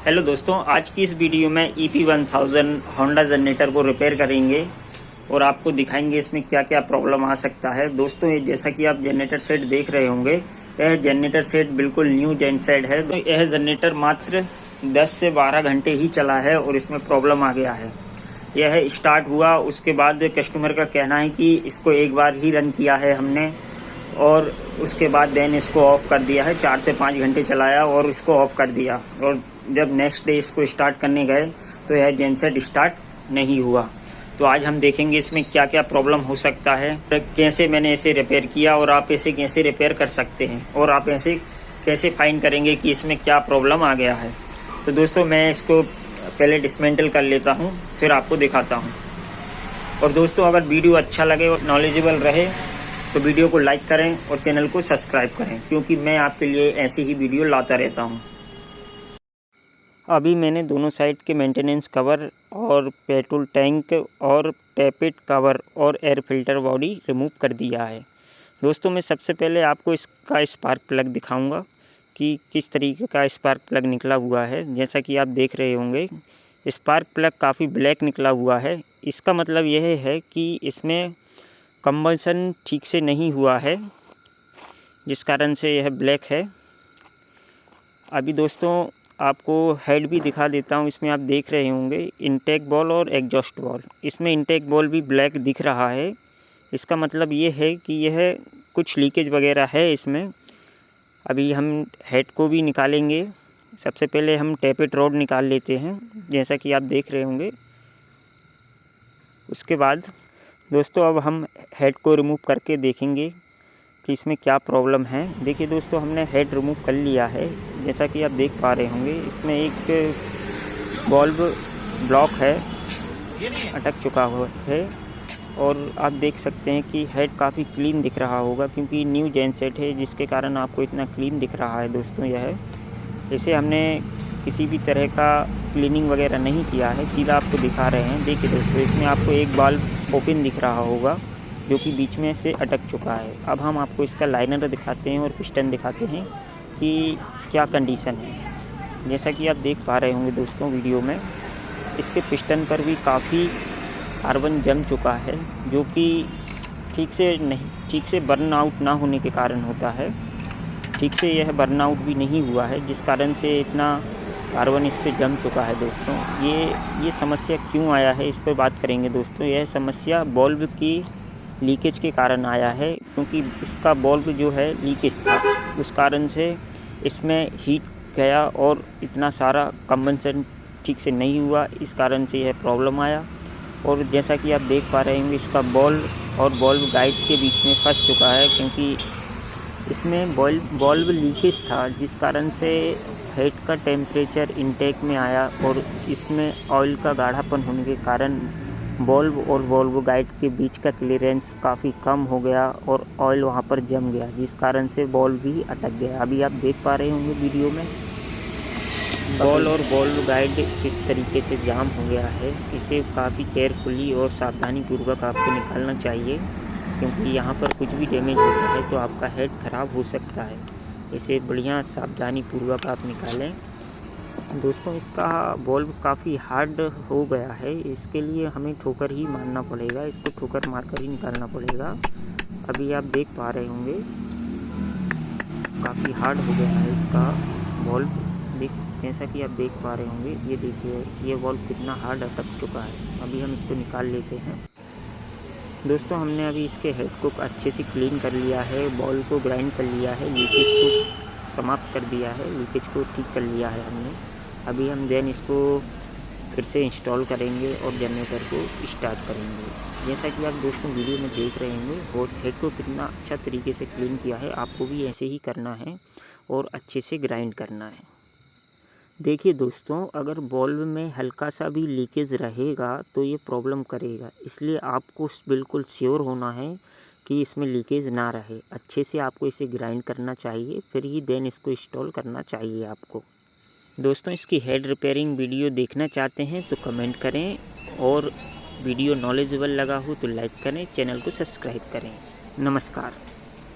Hello दोस्तों, आज की इस वीडियो में EP1000 होंडा जनरेटर को रिपेयर करेंगे और आपको दिखाएंगे इसमें क्या क्या प्रॉब्लम आ सकता है। दोस्तों, ये जैसा कि आप जनरेटर सेट देख रहे होंगे, यह जनरेटर सेट बिल्कुल न्यू जेन सेट है। तो यह जनरेटर मात्र 10 से 12 घंटे ही चला है और इसमें प्रॉब्लम आ गया है। यह स्टार्ट हुआ, उसके बाद कस्टमर का कहना है कि इसको एक बार ही रन किया है हमने और उसके बाद देन इसको ऑफ कर दिया है। 4 से 5 घंटे चलाया और इसको ऑफ कर दिया, और जब नेक्स्ट डे इसको स्टार्ट करने गए तो यह जेनसेट स्टार्ट नहीं हुआ। तो आज हम देखेंगे इसमें क्या क्या प्रॉब्लम हो सकता है, कैसे मैंने इसे रिपेयर किया और आप इसे कैसे रिपेयर कर सकते हैं, और आप ऐसे कैसे फाइंड करेंगे कि इसमें क्या प्रॉब्लम आ गया है। तो दोस्तों, मैं इसको पहले डिसमेंटल कर लेता हूँ, फिर आपको दिखाता हूँ। और दोस्तों, अगर वीडियो अच्छा लगे और नॉलेजेबल रहे तो वीडियो को लाइक करें और चैनल को सब्सक्राइब करें, क्योंकि मैं आपके लिए ऐसी ही वीडियो लाता रहता हूं। अभी मैंने दोनों साइड के मेंटेनेंस कवर और पेट्रोल टैंक और टैपेट कवर और एयर फिल्टर बॉडी रिमूव कर दिया है। दोस्तों, मैं सबसे पहले आपको इसका स्पार्क प्लग दिखाऊंगा कि किस तरीके का स्पार्क प्लग निकला हुआ है। जैसा कि आप देख रहे होंगे, स्पार्क प्लग काफ़ी ब्लैक निकला हुआ है। इसका मतलब यह है कि इसमें कंबशन ठीक से नहीं हुआ है, जिस कारण से यह ब्लैक है। अभी दोस्तों, आपको हेड भी दिखा देता हूँ। इसमें आप देख रहे होंगे इनटेक बॉल और एग्जॉस्ट बॉल। इसमें इनटेक बॉल भी ब्लैक दिख रहा है। इसका मतलब ये है कि यह कुछ लीकेज वगैरह है इसमें। अभी हम हेड को भी निकालेंगे। सबसे पहले हम टैपेट रॉड निकाल लेते हैं, जैसा कि आप देख रहे होंगे। उसके बाद दोस्तों, अब हम हेड को रिमूव करके देखेंगे कि इसमें क्या प्रॉब्लम है। देखिए दोस्तों, हमने हेड रिमूव कर लिया है। जैसा कि आप देख पा रहे होंगे, इसमें एक बल्ब ब्लॉक है, अटक चुका हुआ है। और आप देख सकते हैं कि हेड काफ़ी क्लीन दिख रहा होगा, क्योंकि न्यू जेन सेट है, जिसके कारण आपको इतना क्लीन दिख रहा है। दोस्तों, इसे हमने किसी भी तरह का क्लीनिंग वगैरह नहीं किया है, सीधा आपको दिखा रहे हैं। देखिए दोस्तों, इसमें आपको एक बाल्ब ओपन दिख रहा होगा, जो कि बीच में से अटक चुका है। अब हम आपको इसका लाइनर दिखाते हैं और पिस्टन दिखाते हैं कि क्या कंडीशन है। जैसा कि आप देख पा रहे होंगे दोस्तों वीडियो में, इसके पिस्टन पर भी काफ़ी कार्बन जम चुका है, जो कि ठीक से बर्न आउट ना होने के कारण होता है। ठीक से यह बर्न आउट भी नहीं हुआ है, जिस कारण से इतना कार्बन इस पर जम चुका है। दोस्तों, ये समस्या क्यों आया है, इस पर बात करेंगे। दोस्तों, यह समस्या बल्ब की लीकेज के कारण आया है, क्योंकि इसका बल्ब जो है लीकेज था, उस कारण से इसमें हीट गया और इतना सारा कंबशन ठीक से नहीं हुआ। इस कारण से यह प्रॉब्लम आया। और जैसा कि आप देख पा रहे होंगे, इसका बॉल और बल्ब गाइड के बीच में फंस चुका है, क्योंकि इसमें बल्ब लीकेज था, जिस कारण से हेड का टेम्परेचर इनटेक में आया और इसमें ऑयल का गाढ़ापन होने के कारण बल्ब और बल्ब गाइड के बीच का क्लियरेंस काफ़ी कम हो गया और ऑयल वहां पर जम गया, जिस कारण से बल्ब भी अटक गया। अभी आप देख पा रहे होंगे वीडियो में बॉल और बल्ब गाइड किस तरीके से जाम हो गया है। इसे काफ़ी केयरफुली और सावधानी पूर्वक आपको निकालना चाहिए, क्योंकि यहाँ पर कुछ भी डैमेज होता है तो आपका हेड ख़राब हो सकता है। इसे बढ़िया सावधानी पूर्वक आप निकालें। दोस्तों, इसका बल्ब काफ़ी हार्ड हो गया है, इसके लिए हमें ठोकर ही मारना पड़ेगा, इसको ठोकर मारकर ही निकालना पड़ेगा। अभी आप देख पा रहे होंगे काफ़ी हार्ड हो गया है इसका बल्ब। जैसा कि आप देख पा रहे होंगे, ये देखिए, ये बल्ब कितना हार्ड अटक चुका है। अभी हम इसको निकाल लेते हैं। दोस्तों, हमने अभी इसके हेड को अच्छे से क्लीन कर लिया है, बॉल को ग्राइंड कर लिया है, लीकेज को समाप्त कर दिया है, लीकेज को ठीक कर लिया है हमने। अभी हम देन इसको फिर से इंस्टॉल करेंगे और जनरेटर को स्टार्ट करेंगे। जैसा कि आप दोस्तों वीडियो में देख रहे होंगे, और हेड को कितना अच्छा तरीके से क्लीन किया है। आपको भी ऐसे ही करना है और अच्छे से ग्राइंड करना है। देखिए दोस्तों, अगर बल्ब में हल्का सा भी लीकेज रहेगा तो ये प्रॉब्लम करेगा, इसलिए आपको बिल्कुल श्योर होना है कि इसमें लीकेज ना रहे। अच्छे से आपको इसे ग्राइंड करना चाहिए, फिर ही देन इसको इंस्टॉल करना चाहिए आपको। दोस्तों, इसकी हेड रिपेयरिंग वीडियो देखना चाहते हैं तो कमेंट करें, और वीडियो नॉलेजेबल लगा हो तो लाइक करें, चैनल को सब्सक्राइब करें। नमस्कार।